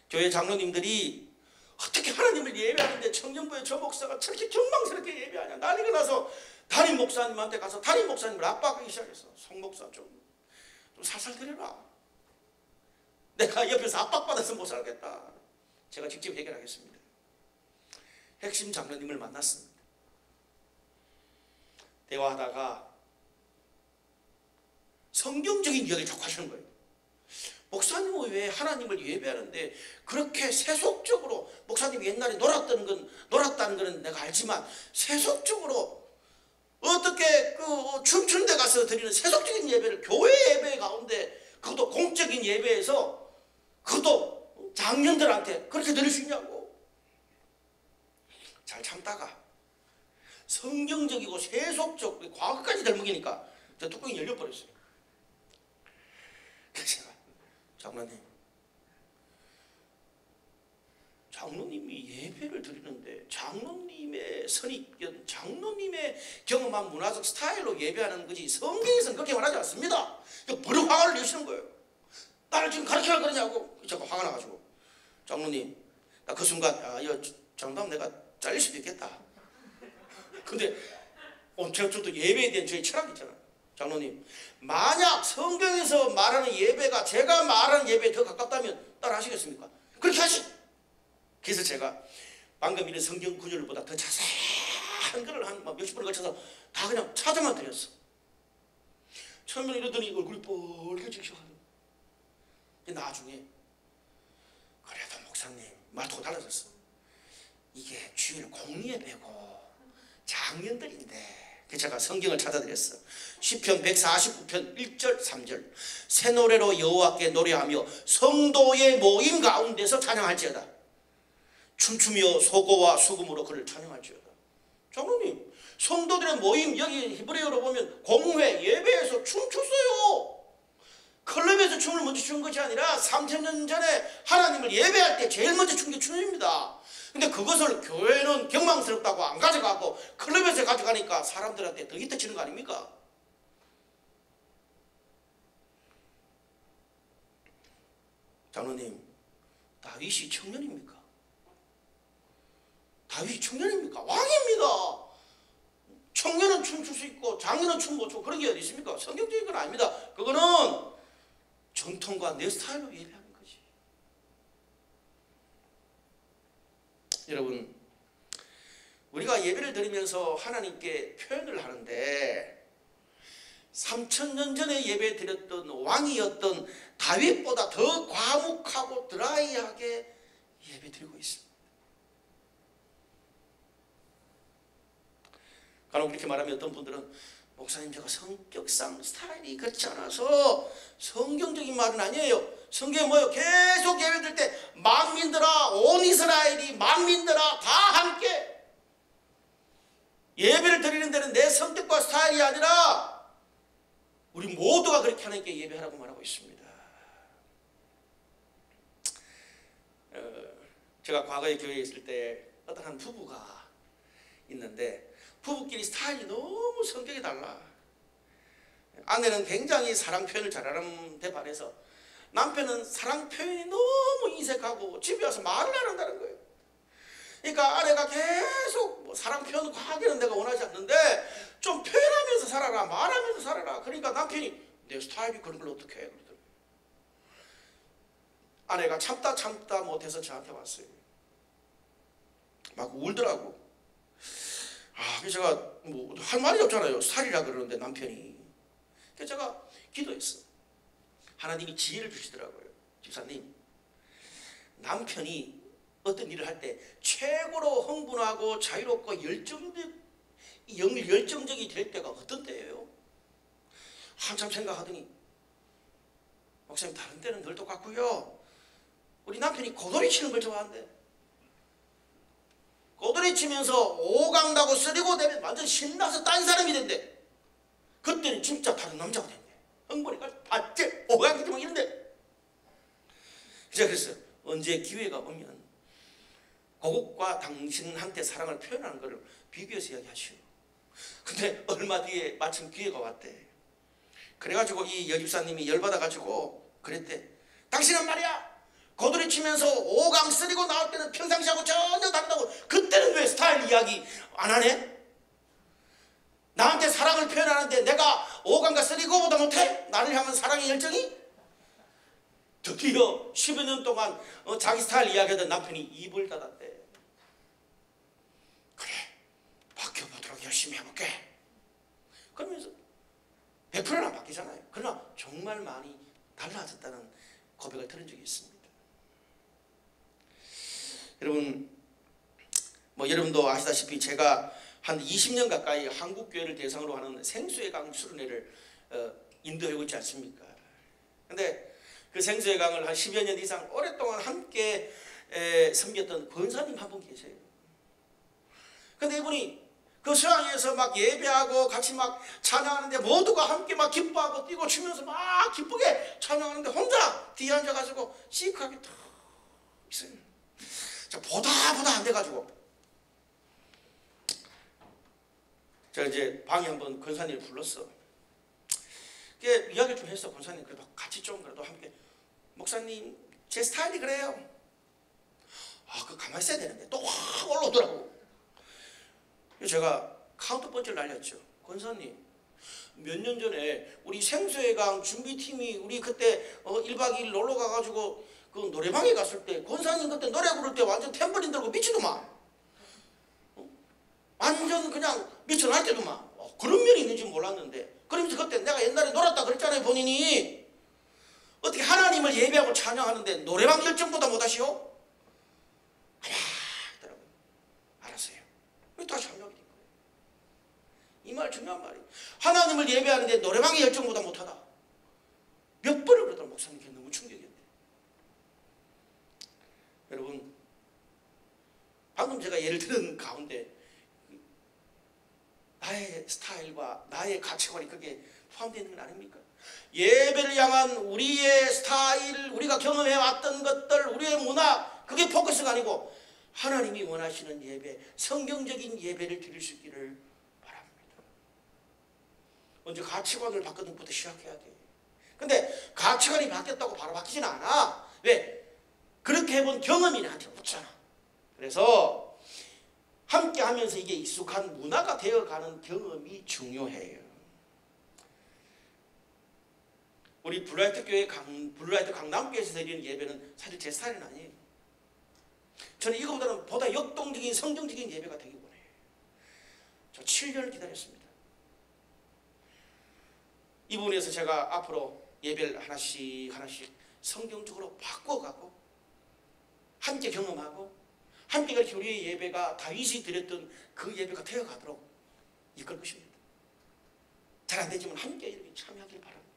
교회 장로님들이 어떻게 하나님을 예배하는데 청년부의 저 목사가 저렇게 경망스럽게 예배하냐. 난리가 나서 담임 목사님한테 가서 담임 목사님을 압박하기 시작했어. 송 목사 좀 살살 드려라. 내가 옆에서 압박받아서 못 살겠다. 제가 직접 해결하겠습니다. 핵심 장로님을 만났습니다. 대화하다가 성경적인 이야기를 자꾸 하시는 거예요. 목사님은 왜 하나님을 예배하는데 그렇게 세속적으로, 목사님이 옛날에 놀았다는 건 내가 알지만 세속적으로 어떻게 그 춤추는 데 가서 드리는 세속적인 예배를 교회 예배 가운데, 그것도 공적인 예배에서 그것도 장년들한테 그렇게 드릴 수 있냐고. 잘 참다가 성경적이고 세속적, 과거까지 덜먹이니까 뚜껑이 열려버렸어요. 그래서 제가 장로님, 장로님이 예배를 드리는데 장로님의 선입견, 장로님의 경험한 문화적 스타일로 예배하는 거지 성경에서는 그렇게 말하지 않습니다. 버럭 화를 내시는 거예요. 나를 지금 가르치려고 그러냐고. 제가 화가 나가지고 장로님, 나 그 순간 이거 장담 내가 잘릴 수도 있겠다. 근데 제가 좀 더 예배에 대한 저희 철학이 있잖아요. 장로님, 만약 성경에서 말하는 예배가 제가 말하는 예배에 더 가깝다면 따라 하시겠습니까? 그렇게 하시. 그래서 제가 방금 이런 성경 구절보다 더 자세한 글을 한 몇십 번을 거쳐서 다 그냥 찾아만 드렸어. 처음에 이러더니 얼굴이 빨개지기 시작하더라고요. 나중에 그래도 목사님 말투가 달라졌어. 이게 주일 공예배고 장년들인데, 제가 성경을 찾아드렸어. 시편 149편 1절 3절 새 노래로 여호와께 노래하며 성도의 모임 가운데서 찬양할지어다. 춤추며 소고와 수금으로 그를 찬양할지어다. 장로님, 성도들의 모임, 여기 히브리어로 보면 공회, 예배에서 춤췄어요. 클럽에서 춤을 먼저 추는 것이 아니라 3000년 전에 하나님을 예배할 때 제일 먼저 춘 게 춤입니다. 근데 그것을 교회는 경망스럽다고 안 가져가고 클럽에서 가져가니까 사람들한테 더 히트치는 거 아닙니까? 장로님, 다윗이 청년입니까? 다윗이 청년입니까? 왕입니다. 청년은 춤출 수 있고 장년은 춤 못 추고 그런 게 어디 있습니까? 성경적인 건 아닙니다. 그거는 전통과 내 스타일로 예배하는 거지. 여러분, 우리가 예배를 드리면서 하나님께 표현을 하는데 3000년 전에 예배 드렸던 왕이었던 다윗보다 더 과묵하고 드라이하게 예배 드리고 있습니다. 간혹 이렇게 말하면 어떤 분들은 목사님, 제가 성격상 스타일이 그렇지 않아서 성경적인 말은 아니에요. 성경에 뭐예요? 계속 예배 드릴 때 만민들아, 온 이스라엘이, 만민들아 다 함께 예배를 드리는 데는 내 성격과 스타일이 아니라 우리 모두가 그렇게 하나님께 예배하라고 말하고 있습니다. 제가 과거에 교회에 있을 때 어떤 한 부부가 있는데 부부끼리 스타일이 너무 성격이 달라. 아내는 굉장히 사랑 표현을 잘하는 데 반해서 남편은 사랑 표현이 너무 인색하고 집에 와서 말을 안 한다는 거예요. 그러니까 아내가 계속 뭐 사랑 표현 과하게 하는 내가 원하지 않는데 좀 표현하면서 살아라, 말하면서 살아라. 그러니까 남편이 내 스타일이 그런 걸 어떻게 해? 그러더라고요. 아내가 참다 못해서 저한테 왔어요. 막 울더라고. 그래서 제가 뭐 할 말이 없잖아요. 스타일이라 그러는데 남편이. 그래서 제가 기도했어. 하나님이 지혜를 주시더라고요. 집사님, 남편이 어떤 일을 할 때 최고로 흥분하고 자유롭고 열정적이 될 때가 어떤 때예요? 한참 생각하더니 목사님, 다른 때는 늘 똑같고요. 우리 남편이 고돌이 치는 걸 좋아한대. 고돌이 치면서 오강나고 쓰리고 되면 완전 신나서 딴 사람이 된대. 그때는 진짜 다른 남자가 된대. 흥분이가 바째 오강이지 막 이런데. 그래서 언제 기회가 오면 그것과 당신한테 사랑을 표현하는 것을 비교해서 이야기하시오. 근데 얼마 뒤에 마침 기회가 왔대. 그래가지고 이 여집사님이 열받아가지고 그랬대. 당신은 말이야, 고돌이 치면서 오강 쓰리고 나올 때는 평상시하고 전혀 다르다고. 그때는 왜 스타일 이야기 안 하네? 나한테 사랑을 표현하는데 내가 오강과 쓰리고보다 못해? 나를 향한 사랑의 열정이? 드디어 10여 년 동안 자기 스타일 이야기하던 남편이 입을 닫았대. 그래, 바뀌어보도록 열심히 해볼게. 그러면서 100%는 안 바뀌잖아요. 그러나 정말 많이 달라졌다는 고백을 들은 적이 있습니다. 여러분, 여러분도 아시다시피 제가 한 20년 가까이 한국 교회를 대상으로 하는 생수의 강 수련회를 인도하고 있지 않습니까? 근데 그 생수의 강을 한 10여 년 이상 오랫동안 함께 섬겼던 권사님 한 분 계세요. 근데 이분이 그 수양에서 막 예배하고 같이 막 찬양하는데 모두가 함께 막 기뻐하고 뛰고 추면서 막 기쁘게 찬양하는데 혼자 뒤에 앉아가지고 시크하게 탁 있어요. 보다 안 돼가지고 제가 이제 방에 한번 권사님을 불렀어. 이야기를 좀 했어. 권사님 그래도 같이 좀 그래도 함께. 목사님 제 스타일이 그래요. 그 가만히 있어야 되는데 또 확 올라오더라고. 제가 카운터 번째를 날렸죠. 권사님 몇 년 전에 우리 생수해강 준비팀이 우리 그때 1박 2일 놀러 가가지고 그 노래방에 갔을 때 권사님 그때 노래 부를 때 완전 탬버린 들고 미치더만. 완전 그냥 미쳐날 때도만. 그런 면이 있는지 몰랐는데, 그러면서 그때 내가 옛날에 놀았다 그랬잖아요. 본인이 어떻게 하나님을 예배하고 찬양하는데 노래방 열정보다 못하시오? 하더라고요. 알았어요. 다시 합력이 된 거예요. 이 말 중요한 말이에요. 하나님을 예배하는데 노래방의 열정보다 못하다. 몇 번을 그러더라. 목사님께 너무 충격이었대. 여러분 방금 제가 예를 들은 가운데 나의 스타일과 나의 가치관이 그게 포함되어 있는 건 아닙니까? 예배를 향한 우리의 스타일, 우리가 경험해왔던 것들, 우리의 문화, 그게 포커스가 아니고 하나님이 원하시는 예배, 성경적인 예배를 드릴 수 있기를 바랍니다. 먼저 가치관을 바꾸는 것부터 시작해야 돼. 근데 가치관이 바뀌었다고 바로 바뀌지는 않아. 왜? 그렇게 해본 경험이 나한테 없잖아. 그래서 함께 하면서 이게 익숙한 문화가 되어가는 경험이 중요해요. 우리 블루라이트 교회 블루라이트 강남교회에서 드리는 예배는 사실 제 스타일은 아니에요. 저는 이거보다는 보다 역동적인 성경적인 예배가 되기 원해요. 저 7년을 기다렸습니다. 이 부분에서 제가 앞으로 예배를 하나씩 성경적으로 바꿔가고 함께 경험하고 함께 그렇게 우리의 예배가 다윗이 드렸던 그 예배가 되어가도록 이끌 것입니다. 잘 안되지만 함께 이렇게 참여하길 바랍니다.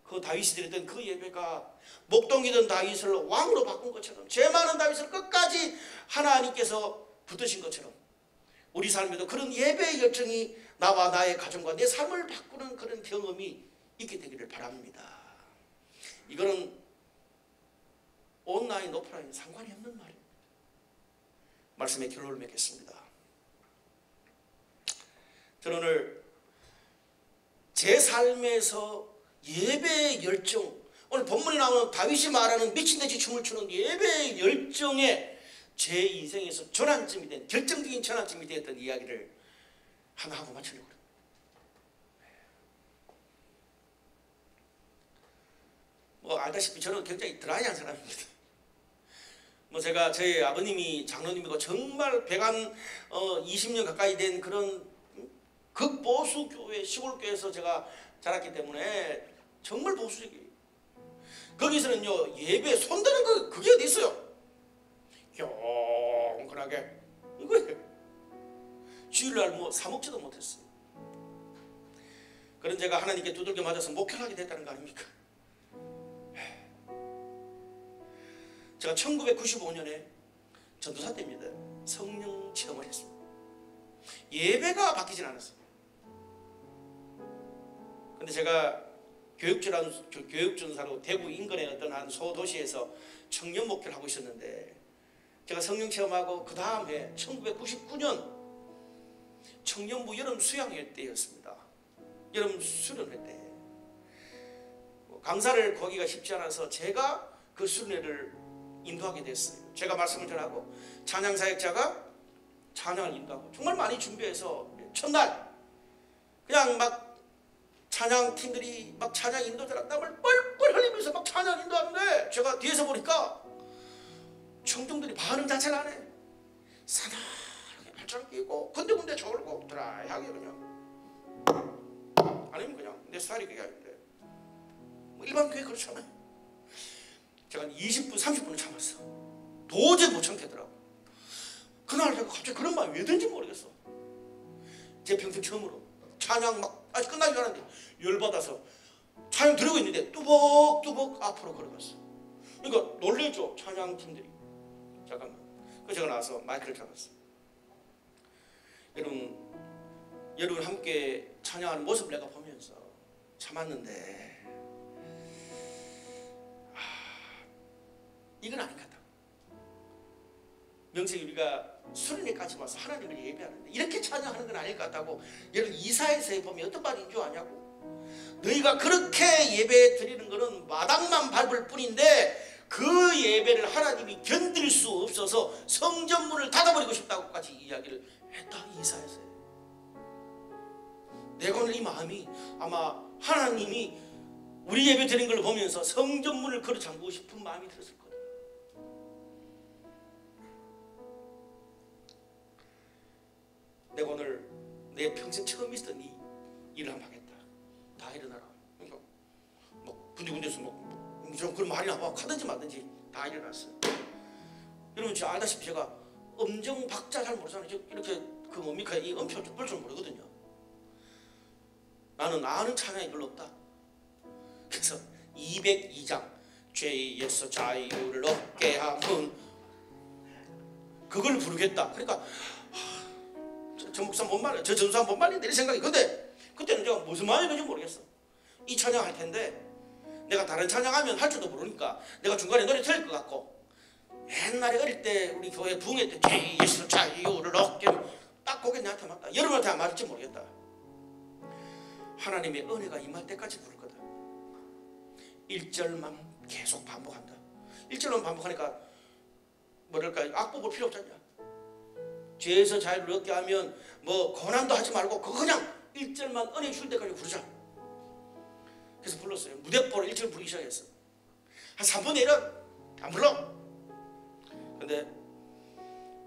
그 다윗이 드렸던 그 예배가 목동이던 다윗을 왕으로 바꾼 것처럼, 죄 많은 다윗을 끝까지 하나님께서 붙드신 것처럼 우리 삶에도 그런 예배의 열정이 나와 나의 가정과 내 삶을 바꾸는 그런 경험이 있게 되기를 바랍니다. 이거는 온라인, 오프라인 상관이 없는 말입니다. 말씀의 결론을 맺겠습니다. 저는 오늘 제 삶에서 예배의 열정, 오늘 본문에 나오는 다윗이 말하는 미친듯이 춤을 추는 예배의 열정에 제 인생에서 전환점이 된, 결정적인 전환점이 되었던 이야기를 하나 하고 마치려고 합니다. 알다시피 저는 굉장히 드라이한 사람입니다. 제가 저희 아버님이 장로님이고 정말 배관 20년 가까이 된 그런 극보수 교회, 시골 교회에서 제가 자랐기 때문에 정말 보수적이에요. 거기서는요 예배 손드는 거 그게 어디 있어요? 경건하게 이거예요. 주일날 사 먹지도 못했어요. 그런 제가 하나님께 두들겨 맞아서 목회를 하게 됐다는 거 아닙니까? 제가 1995년에 전도사 때입니다. 성령 체험을 했습니다. 예배가 바뀌진 않았어요. 근데 제가 교육전사로 대구 인근의 어떤 한 소도시에서 청년 목회를 하고 있었는데, 제가 성령 체험하고 그 다음에 1999년 청년부 여름 수양회 때였습니다. 여름 수련회 때 강사를 거기가 쉽지 않아서 제가 그 수련회를 인도하게 됐어요. 제가 말씀을 전하고 찬양사역자가 찬양을 인도하고 정말 많이 준비해서 첫날 그냥 막 찬양팀들이 막 찬양 인도자라 땀을 뻘뻘 흘리면서 막 찬양 인도하는데, 제가 뒤에서 보니까 청중들이 반응 자체를 안 해. 사나하게 발차를 끼고 군데군데 졸고 드라이하게 그냥, 아니면 그냥 내 스타일이 그게 아닌데 일반 교회 그렇잖아요. 제가 20분 30분을 참았어. 도저히 못 참겠더라고. 그날 내가 갑자기 그런 마음이 왜 든지 모르겠어. 제 평생 처음으로 찬양 막 아직 끝나지 않았는데 열받아서 찬양 들고 있는데 뚜벅뚜벅 앞으로 걸어갔어. 그러니까 놀래죠 찬양팀들이. 잠깐만. 그래서 제가 나와서 마이크를 잡았어. 여러분 함께 찬양하는 모습을 내가 보면서 참았는데 이건 아닌 것 같다. 명색이 우리가 수련회까지 와서 하나님을 예배하는데 이렇게 찬양하는 건 아닐 것 같다고. 여러분 이사야서에 보면 어떤 말인 줄 아냐고. 너희가 그렇게 예배 드리는 것은 마당만 밟을 뿐인데 그 예배를 하나님이 견딜 수 없어서 성전문을 닫아버리고 싶다고까지 이야기를 했다. 이사야서에. 내가 오늘 이 마음이 아마 하나님이 우리 예배 드린 걸 보면서 성전문을 걸어 잠그고 싶은 마음이 들었을 거예요. 내가 오늘 내 평생 처음 있었던 이 일을 한번 하겠다. 다 일어나라. 그러니까 막 군데군데서 좀 그런 말이 나와. 하든지 말든지 다 일어났어. 여러분 저 알다시피 제가 음정 박자 잘 모르잖아요. 이렇게 그 뭡니까 이 음표 볼 줄 모르거든요. 나는 아는 찬양이 별로 없다. 그래서 202장 죄에서 자유를 얻게 하면 그걸 부르겠다. 그러니까 저 목사 못 말려, 저 전사 못 말린다 이 생각이. 근데 그때는 제가 무슨 마음이 있는지 모르겠어. 이 찬양 할 텐데 내가 다른 찬양하면 할 줄도 모르니까 내가 중간에 노래 틀릴 것 같고, 옛날에 어릴 때 우리 교회 부흥회 때 죄에서 자유를 얻게 딱 그게 나한테 맞다. 여러분한테 안 맞을지 모르겠다. 하나님의 은혜가 임할 때까지 부를 거다. 1절만 계속 반복한다. 1절만 반복하니까 뭐랄까 악보 볼 필요 없잖냐. 죄에서 자유를 얻게 하면 뭐 고난도 하지 말고 그냥 1절만 은혜 줄 때까지 부르자. 그래서 불렀어요. 무대뽀로 1절 부르기 시작했어. 한 3분의 1은 안 불러. 근데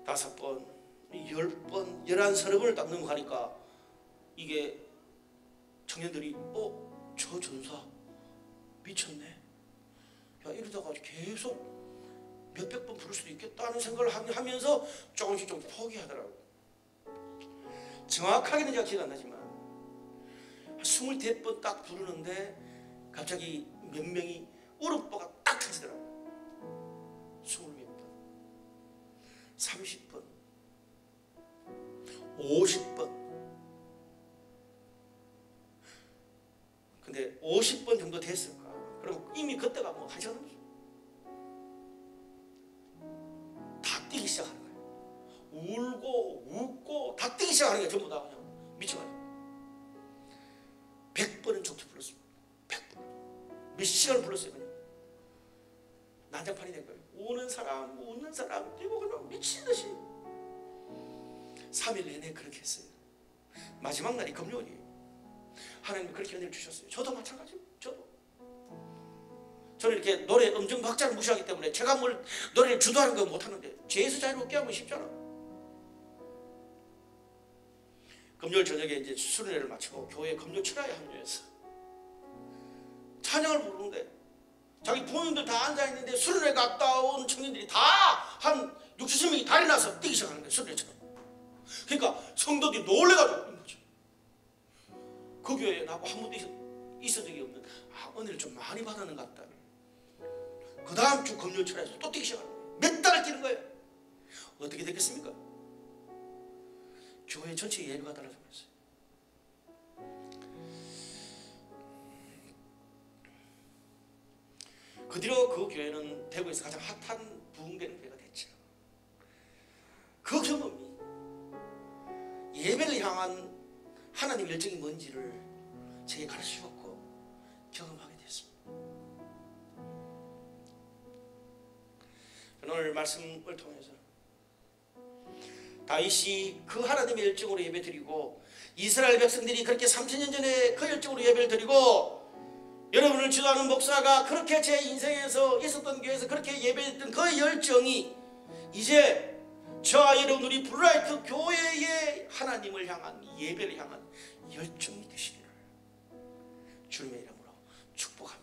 5번, 10번, 11, 30번을 딱 넘어가니까 이게 청년들이 저 전사 미쳤네. 야 이러다가 계속 몇백 번 부를 수도 있겠다는 생각을 하면서 조금씩 좀 포기하더라고. 정확하게는 제가 기억 안 나지만 한 24번 딱 부르는데 갑자기 몇 명이 울음보가 딱 터지더라고. 20몇 번, 30번, 50번. 근데 50번 정도 됐을까? 그럼 이미 그때가 뭐 1시간 넘었어. 다 뛰기 시작하는 거야. 울고 웃고 다 뛰기 시작하는 거야. 전부 다 그냥 미쳐가지고. 100번은 정도 불렀습니다. 100번. 몇 시간을 불렀어요. 그냥. 난장판이 된 거예요. 우는 사람, 웃는 사람, 뛰고 그냥 미친 듯이. 3일 내내 그렇게 했어요. 마지막 날이 금요일이에요. 하나님이 그렇게 은혜를 주셨어요. 저도 마찬가지예요. 저는 이렇게 노래 음정 박자를 무시하기 때문에 제가 뭘 노래를 주도하는 건 못하는데 죄에서 자유를 얻게 하면 쉽잖아. 금요일 저녁에 이제 수련회를 마치고 교회 금요 철야에 합류해서 찬양을 부르는데 자기 부모님들 다 앉아있는데 수련회 갔다 온 청년들이 다 한 60명이 다 일어나서 뛰기 시작하는 거예요. 수련회처럼. 그러니까 성도들이 놀래가지고 그 교회에 나하고 한 번도 있은 적이 없는 은혜를 좀 많이 받았는 것 같다. 그 다음 주 금요 철야에서 또 뛰기 시작하는 거예요. 몇 달을 뛰는 거예요. 어떻게 됐겠습니까? 교회 전체에 예배가 달라졌어요. 그 뒤로 그 교회는 대구에서 가장 핫한 부흥되는 교회가 됐죠. 그 경험이 예배를 향한 하나님의 열정이 뭔지를 제게 가르쳐주었고 경험하게 됐습니다. 오늘 말씀을 통해서 다윗이 그 하나님의 열정으로 예배드리고 이스라엘 백성들이 그렇게 3000년 전에 그 열정으로 예배를 드리고 여러분을 지도하는 목사가 그렇게 제 인생에서 있었던 교회에서 그렇게 예배했던 그 열정이 이제 저와 여러분 우리 블루라이트 교회의 하나님을 향한 예배를 향한 열정이 되시기를 주님의 이름으로 축복합니다.